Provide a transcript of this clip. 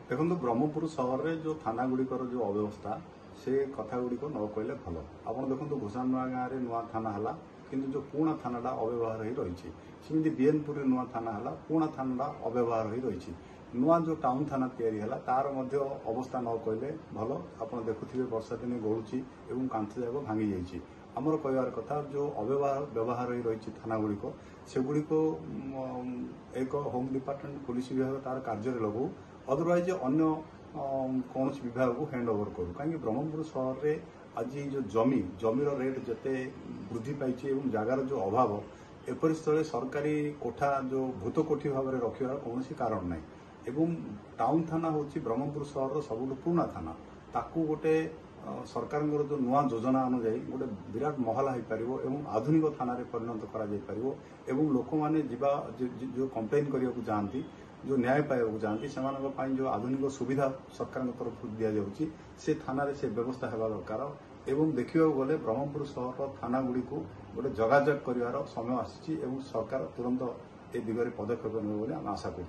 देखो ब्रह्मपुर सहर में जो थाना गुड़िकर जो अव्यवस्था से कथा गुड़िक न कहले भल। आप देखो घोषा नुआ गाँव में नुआ थाना है किंतु जो पुणा थानाटा अव्यवहार हो रही सेमती बीएनपुर नुआ थाना है पुणा थानाटा अव्यवहार हो रही नुआ जो टाउन थाना तैयारी है तार अवस्था न कहले भल। आप देखुवे वर्षा दिन गलुची और कांथ जाक भांगी जाइए। आमर कहबार कथा जो व्यवहार हो रही थाना गुड़िक सेगुड़िक एक होम डिपार्टमेंट पुलिस विभाग तार कार्य लगू अदरवाइज अन्य कौन विभाग को हैंड ओवर करूँ कहीं ब्रह्मपुर सहर में आज जो जमीर रेट जिते वृद्धि पाई जगार जो अभाव एपरी स्थले सरकारी कोठा जो भूत कोठी भाव में रखार कौन कारण ना एवं टाउन थाना हूँ ब्रह्मपुर सहर सबुठ पुराना थाना ताकू गोटे सरकार जो नुआ योजना अनुजाई गोटे विराट महल हो पार और आधुनिक थाना परिणत कर लोक मैंने जो कंप्लेन करने को जाती जो न्याय पाइबा जाती से जो आधुनिक सुविधा सरकार तरफ दि जाऊँगी से थाना से व्यवस्था होगा दरकार एवं देखा गले ब्रह्मपुर सहर थाना गुड़ी को गोटे जगाजग कर समय आसी सरकार तुरंत ए दिगरे पदक्षेप ने आशा कर।